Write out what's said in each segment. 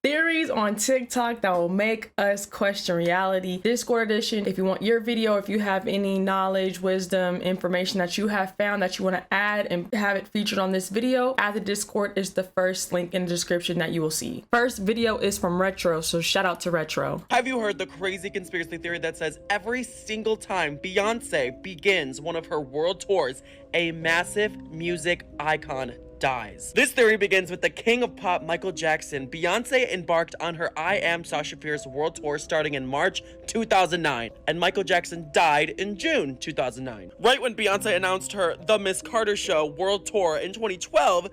Theories on TikTok that will make us question reality. Discord edition. If you want your video, if you have any knowledge, wisdom, information that you have found that you want to add and have it featured on this video, add the Discord is the first link in the description that you will see. First video is from Retro, so shout out to Retro. Have you heard the crazy conspiracy theory that says every single time Beyoncé begins one of her world tours, a massive music icon dies? This theory begins with the king of pop, Michael Jackson. Beyoncé embarked on her I Am Sasha Fierce world tour starting in March 2009, and Michael Jackson died in June 2009. Right when Beyoncé announced her The Miss Carter Show world tour in 2012,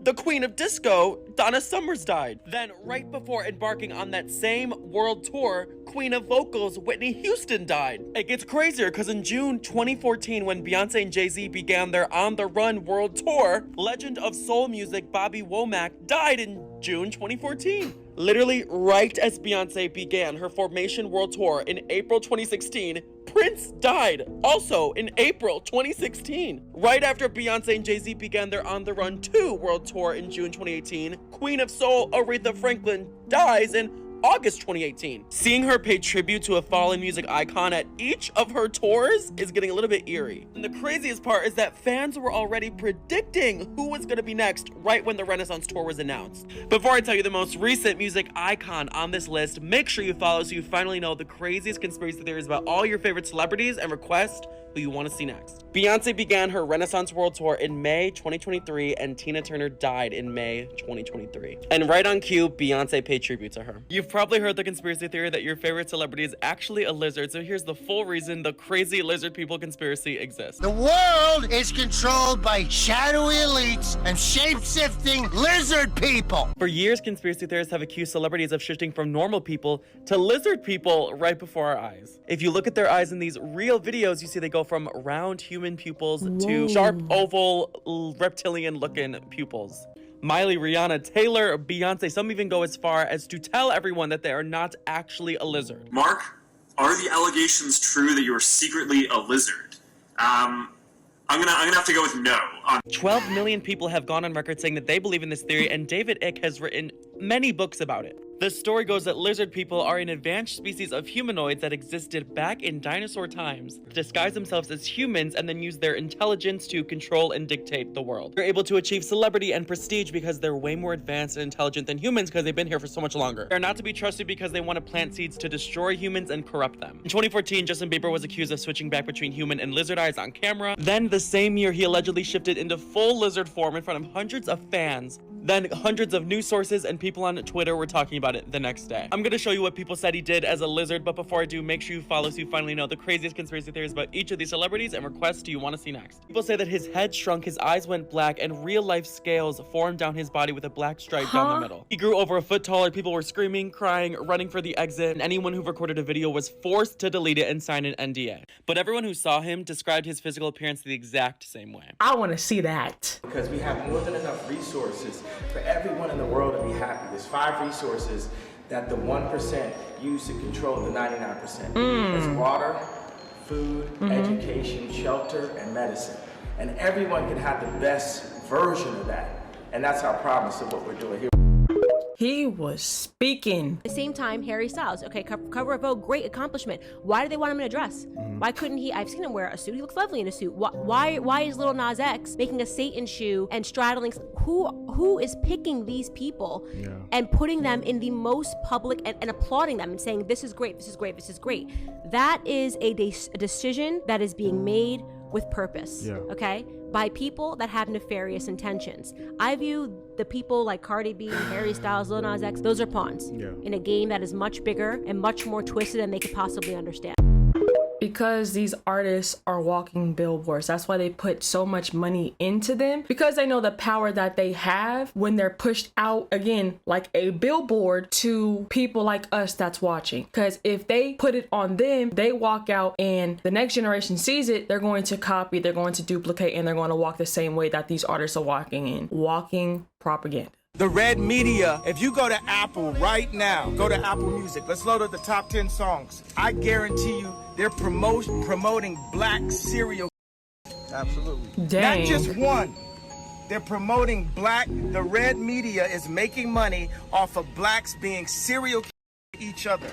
the queen of disco, Donna Summers, died. Then, right before embarking on that same world tour, queen of vocals, Whitney Houston, died. It gets crazier because in June 2014, when Beyoncé and Jay-Z began their On the Run world tour, legend of soul music Bobby Womack died in June 2014. Literally right as Beyoncé began her Formation World Tour in April 2016, Prince died, also in April 2016. Right after Beyoncé and Jay-Z began their On the Run 2 World Tour in June 2018, Queen of Soul Aretha Franklin dies in August 2018. Seeing her pay tribute to a fallen music icon at each of her tours is getting a little bit eerie. And the craziest part is that fans were already predicting who was gonna be next right when the Renaissance tour was announced. Before I tell you the most recent music icon on this list, make sure you follow so you finally know the craziest conspiracy theories about all your favorite celebrities and request who you want to see next. Beyoncé began her Renaissance World Tour in May 2023, and Tina Turner died in May 2023. And right on cue, Beyoncé paid tribute to her. You've probably heard the conspiracy theory that your favorite celebrity is actually a lizard, so here's the full reason the crazy lizard people conspiracy exists. The world is controlled by shadowy elites and shape-shifting lizard people. For years, conspiracy theorists have accused celebrities of shifting from normal people to lizard people right before our eyes. If you look at their eyes in these real videos, you see they go from round human pupils to sharp, oval, reptilian-looking pupils. Miley, Rihanna, Taylor, Beyoncé, some even go as far as to tell everyone that they are not actually a lizard. Mark, are the allegations true that you are secretly a lizard? I'm gonna have to go with no. 12 million people have gone on record saying that they believe in this theory, and David Icke has written many books about it. The story goes that lizard people are an advanced species of humanoids that existed back in dinosaur times, disguise themselves as humans, and then use their intelligence to control and dictate the world. They're able to achieve celebrity and prestige because they're way more advanced and intelligent than humans because they've been here for so much longer. They're not to be trusted because they want to plant seeds to destroy humans and corrupt them. In 2014, Justin Bieber was accused of switching back between human and lizard eyes on camera. Then the same year, he allegedly shifted into full lizard form in front of hundreds of fans. Then hundreds of news sources and people on Twitter were talking about it the next day. I'm gonna show you what people said he did as a lizard, but before I do, make sure you follow so you finally know the craziest conspiracy theories about each of these celebrities and requests you want to see next. People say that his head shrunk, his eyes went black, and real-life scales formed down his body with a black stripe down the middle. He grew over a foot taller, people were screaming, crying, running for the exit, and anyone who recorded a video was forced to delete it and sign an NDA. But everyone who saw him described his physical appearance the exact same way. I want to see that. Because we have more than enough resources for everyone in the world to be happy. There's 5 resources that the 1% use to control the 99%. There's water, food, education, shelter, and medicine. And everyone can have the best version of that. And that's our promise of what we're doing here. He was speaking. At the same time, Harry Styles, okay, cover of Vogue, great accomplishment. Why do they want him in a dress? Why couldn't he? I've seen him wear a suit. He looks lovely in a suit. Why is Lil Nas X making a Satan shoe and straddling? Who is picking these people and putting them in the most public and applauding them and saying, this is great, this is great, this is great? That is a decision that is being made with purpose, okay? By people that have nefarious intentions. I view the people like Cardi B, Harry Styles, Lil Nas X, those are pawns in a game that is much bigger and much more twisted than they could possibly understand. Because these artists are walking billboards. That's why they put so much money into them, because they know the power that they have when they're pushed out, again, like a billboard to people like us that's watching. Because if they put it on them, they walk out and the next generation sees it, they're going to copy, they're going to duplicate, and they're going to walk the same way that these artists are walking in. Walking propaganda. The red media, if you go to Apple right now, go to Apple Music, let's load up the top 10 songs. I guarantee you they're promoting black cereal. Absolutely. Dang. Not just one, They're promoting the red media is making money off of blacks being serial killers to each other.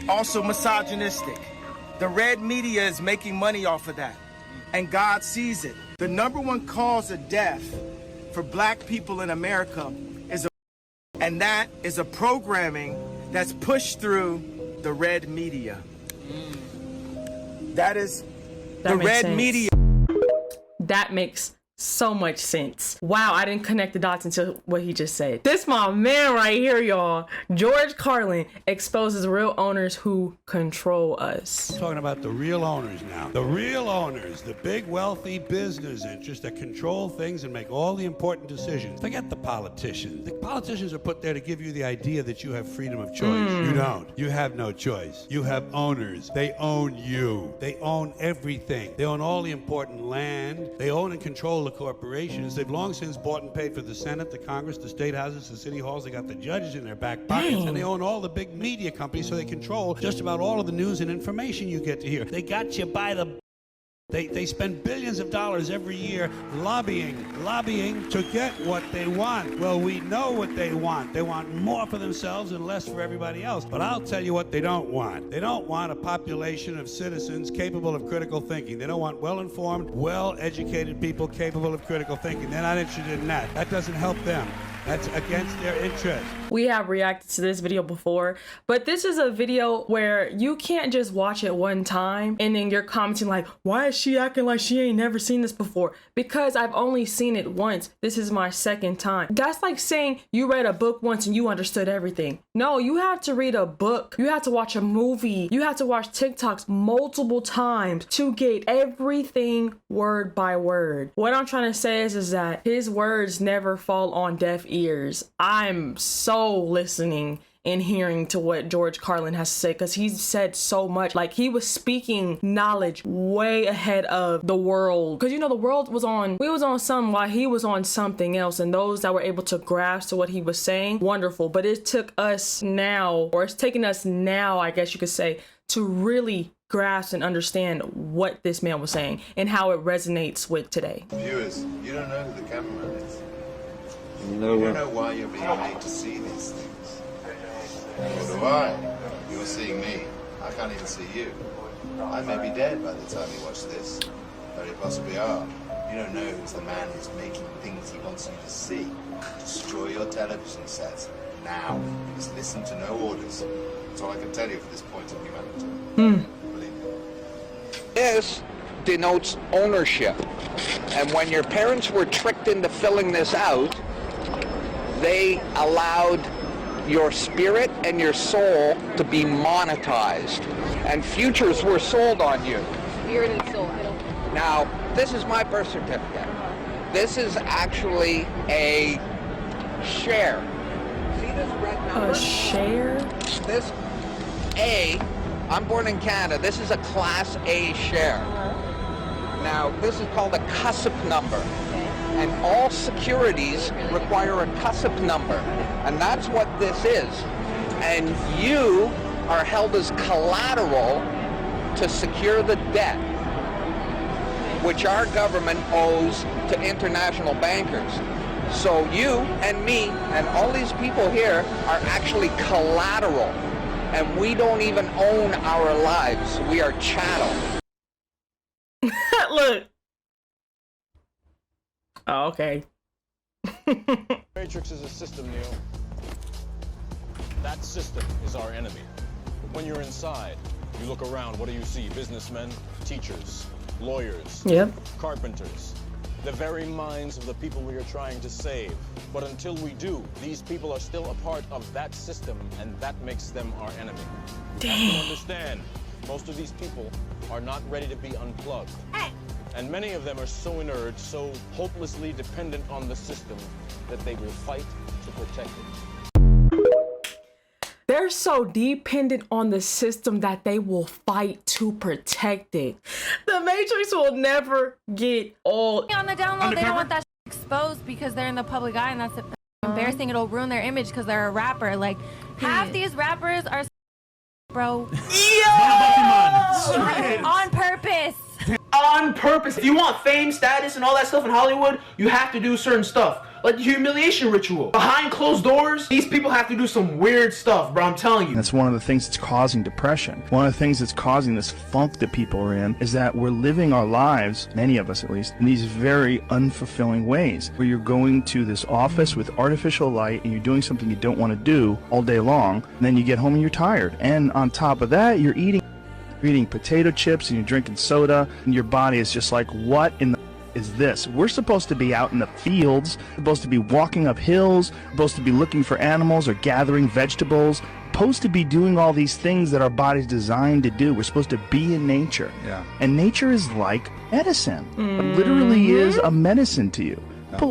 Also misogynistic. The red media is making money off of that. And God sees it. The #1 cause of death for black people in America and that is a programming that's pushed through the red media. That is the red media. That makes so much sense. Wow, I didn't connect the dots until what he just said. This my man right here, y'all. George Carlin exposes real owners who control us. I'm talking about the real owners now. The real owners, the big wealthy business interests that control things and make all the important decisions. Forget the politicians. The politicians are put there to give you the idea that you have freedom of choice. You don't. You have no choice. You have owners. They own you. They own everything. They own all the important land. They own and control the corporations. They've long since bought and paid for the Senate, the Congress, the state houses, the city halls. They got the judges in their back pockets. And they own all the big media companies, so they control just about all of the news and information you get to hear. They got you by the... They spend billions of dollars every year lobbying to get what they want. Well, we know what they want. They want more for themselves and less for everybody else. But I'll tell you what they don't want. They don't want a population of citizens capable of critical thinking. They don't want well-informed, well-educated people capable of critical thinking. They're not interested in that. That doesn't help them. That's against their interest. We have reacted to this video before, but this is a video where you can't just watch it one time and then you're commenting like, why is she acting like she ain't never seen this before? Because I've only seen it once. This is my second time. That's like saying you read a book once and you understood everything. No, you have to read a book. You have to watch a movie. You have to watch TikToks multiple times to get everything word by word. What I'm trying to say is that his words never fall on deaf ears. I'm so listening and hearing to what George Carlin has to say, because he's said so much. Like, he was speaking knowledge way ahead of the world, because you know the world was on, we was on something while he was on something else, and those that were able to grasp to what he was saying, wonderful. But it took us now, or it's taking us now, I guess you could say, to really grasp and understand what this man was saying and how it resonates with today. Viewers, you don't know who the cameraman is. No. You don't know why you're being made to see these things. Nor do I. You're seeing me. I can't even see you. I may be dead by the time you watch this. Very possibly are. You don't know who's the man who's making things he wants you to see. Destroy your television sets now. You must listen to no orders. That's all I can tell you for this point of humanity. Believe me. This denotes ownership. And when your parents were tricked into filling this out, they allowed your spirit and your soul to be monetized. And futures were sold on you. Spirit and soul. Now, this is my birth certificate. This is actually a share. See this red number? A share? This A, I'm born in Canada. This is a Class A share. Now, this is called a CUSP number. And all securities require a CUSP number. And that's what this is. And you are held as collateral to secure the debt, which our government owes to international bankers. So you and me and all these people here are actually collateral. And we don't even own our lives. We are chattel. Look. Oh, okay. Matrix is a system, Neo. That system is our enemy. When you're inside, you look around, what do you see? Businessmen, teachers, lawyers, carpenters, the very minds of the people we are trying to save. But until we do, these people are still a part of that system, and that makes them our enemy. You have to understand, most of these people are not ready to be unplugged. And many of them are so inert, so hopelessly dependent on the system, that they will fight to protect it. They're so dependent on the system that they will fight to protect it. The Matrix will never get all on the download. They don't want that exposed because they're in the public eye, and that's embarrassing. It'll ruin their image because they're a rapper. Like, half these rappers are bro. Yeah! On purpose. on purpose. If you want fame, status, and all that stuff in Hollywood, you have to do certain stuff. Like the humiliation ritual. Behind closed doors, these people have to do some weird stuff, bro, I'm telling you. That's one of the things that's causing depression. One of the things that's causing this funk that people are in is that we're living our lives, many of us at least, in these very unfulfilling ways. Where you're going to this office with artificial light and you're doing something you don't want to do all day long, and then you get home and you're tired. And on top of that, you're eating potato chips and you're drinking soda, and your body is just like, what in the is this? We're supposed to be out in the fields, supposed to be walking up hills, supposed to be looking for animals or gathering vegetables, supposed to be doing all these things that our body's designed to do. We're supposed to be in nature. Yeah. And nature is like medicine. It literally is a medicine to you.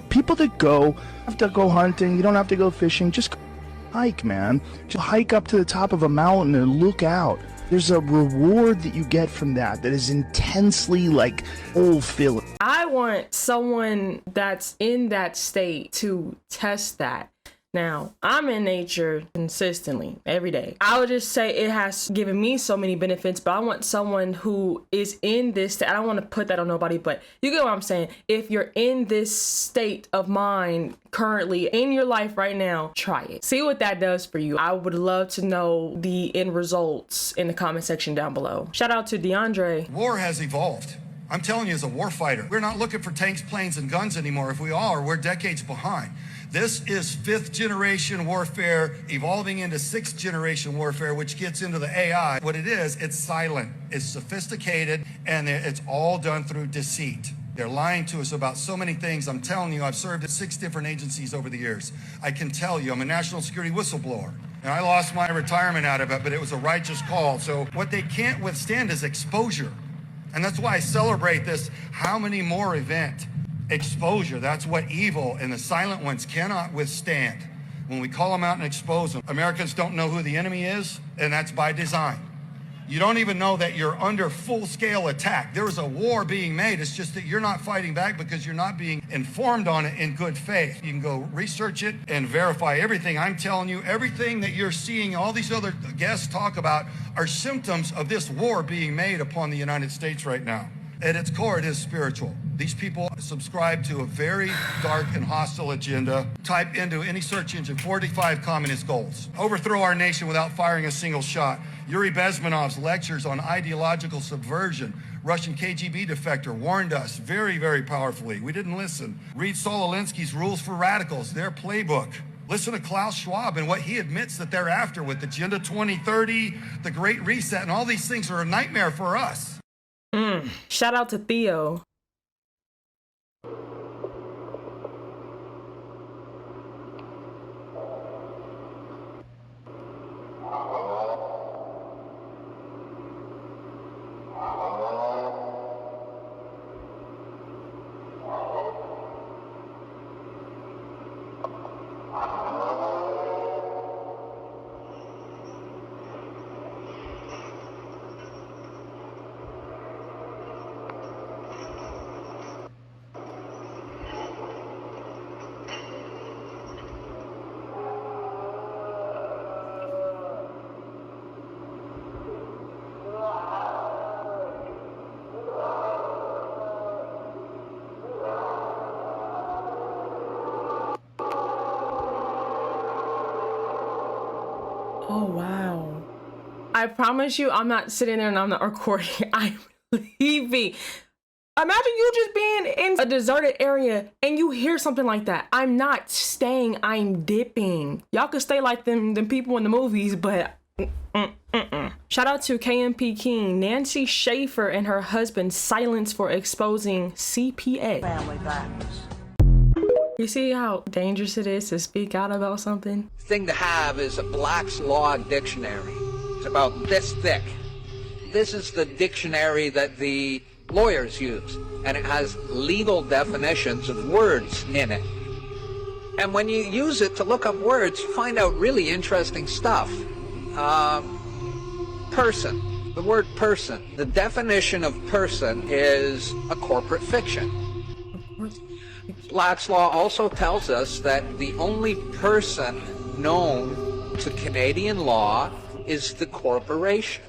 People that have to go hunting, you don't have to go fishing, just hike, man. Just hike up to the top of a mountain and look out. There's a reward that you get from that is intensely like fulfilling. I want someone that's in that state to test that. Now, I'm in nature consistently every day. I would just say it has given me so many benefits, but I want someone who is in this state. I don't want to put that on nobody, but you get what I'm saying. If you're in this state of mind currently in your life right now, try it. See what that does for you. I would love to know the end results in the comment section down below. Shout out to DeAndre. War has evolved. I'm telling you, as a war fighter, we're not looking for tanks, planes, and guns anymore. If we are, we're decades behind. This is 5th generation warfare evolving into 6th generation warfare, which gets into the AI. What it is, it's silent, it's sophisticated, and it's all done through deceit. They're lying to us about so many things. I'm telling you, I've served at 6 different agencies over the years. I can tell you, I'm a national security whistleblower. And I lost my retirement out of it, but it was a righteous call. So what they can't withstand is exposure. And that's why I celebrate this how many more event. Exposure, that's what evil and the silent ones cannot withstand. When we call them out and expose them, Americans don't know who the enemy is, and that's by design. You don't even know that you're under full-scale attack. There is a war being made. It's just that you're not fighting back because you're not being informed on it in good faith. You can go research it and verify everything. I'm telling you, everything that you're seeing, all these other guests talk about, are symptoms of this war being made upon the United States right now. At its core, it is spiritual. These people subscribe to a very dark and hostile agenda. Type into any search engine 45 communist goals. Overthrow our nation without firing a single shot. Yuri Bezmenov's lectures on ideological subversion. Russian KGB defector warned us very, very powerfully. We didn't listen. Read Saul Alinsky's Rules for Radicals, their playbook. Listen to Klaus Schwab and what he admits that they're after with Agenda 2030, the Great Reset, and all these things are a nightmare for us. Shout out to Theo. Oh, wow. I promise you, I'm not sitting there and I'm not recording. I'm leaving. Imagine you just being in a deserted area and you hear something like that. I'm not staying, I'm dipping. Y'all could stay like them people in the movies, but Shout out to KMP King, Nancy Schaefer and her husband silenced for exposing CPA. Family values. You see how dangerous it is to speak out about something? Thing to have is a Black's Law dictionary. It's about this thick. This is the dictionary that the lawyers use, and it has legal definitions of words in it. And when you use it to look up words, you find out really interesting stuff. Person. The word person. The definition of person is a corporate fiction. Black's Law also tells us that the only person known to Canadian law is the corporation.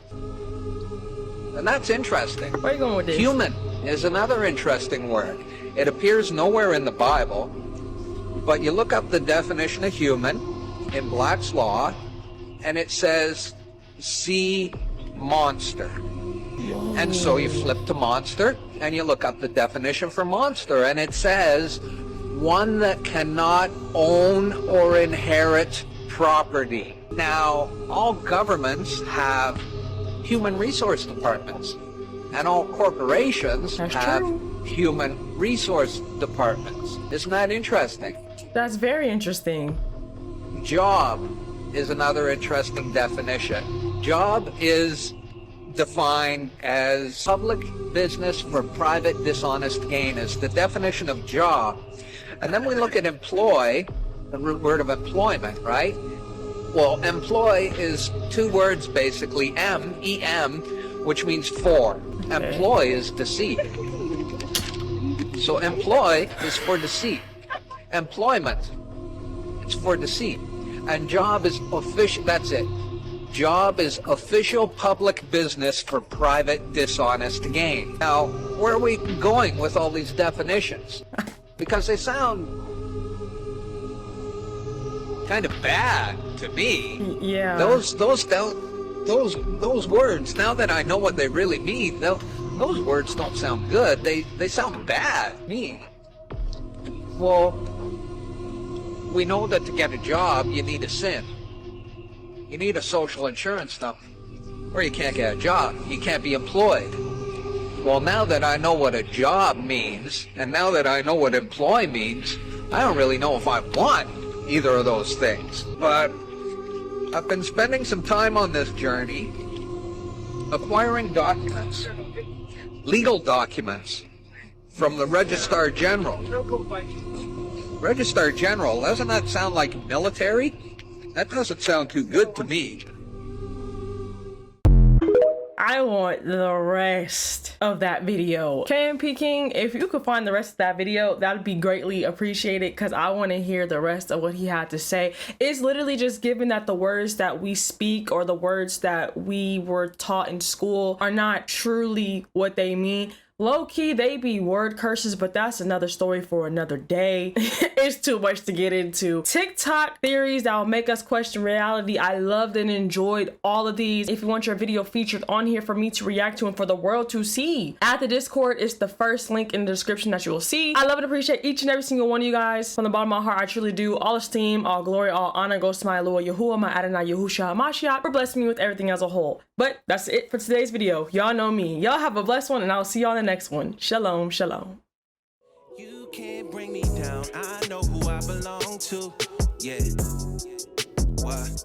And that's interesting. Where are you going with this? Human is another interesting word. It appears nowhere in the Bible, but you look up the definition of human in Black's Law, and it says sea monster. And so you flip to monster, and you look up the definition for monster, and it says one that cannot own or inherit property. Now, all governments have human resource departments, and all corporations have human resource departments. Isn't that interesting? That's very interesting. Job is another interesting definition. Job is defined as public business for private dishonest gain is the definition of job. And then we look at employ, the root word of employment, right? Well, employ is two words basically, E-M, which means for. Employ is deceit. So employ is for deceit. Employment, it's for deceit. And job is official, that's it. Job is official public business for private dishonest gain. Now, where are we going with all these definitions? Because they sound kind of bad to me. Yeah. Those words, now that I know what they really mean, those words don't sound good. They sound bad to me. Well, we know that to get a job, you need a SIN. You need a social insurance number, or you can't get a job. You can't be employed. Well, now that I know what a job means, and now that I know what employ means, I don't really know if I want either of those things. But I've been spending some time on this journey, acquiring documents, legal documents, from the Registrar General. Registrar General, doesn't that sound like military? That doesn't sound too good to me. I want the rest of that video. KMP King, if you could find the rest of that video, that would be greatly appreciated, because I want to hear the rest of what he had to say. It's literally just given that the words that we speak or the words that we were taught in school are not truly what they mean. Low-key, they be word curses, but that's another story for another day. It's too much to get into. TikTok theories that will make us question reality. I loved and enjoyed all of these. If you want your video featured on here for me to react to and for the world to see, at the Discord is the first link in the description that you will see. I love and appreciate each and every single one of you guys. From the bottom of my heart, I truly do. All esteem, all glory, all honor goes to my Lord Yahuwah, my Adonai Yahushua Mashiach, for blessing me with everything as a whole. But that's it for today's video. Y'all know me. Y'all have a blessed one, and I'll see y'all in the next one. Shalom, shalom. You can't bring me down. I know who I belong to. Yeah. What?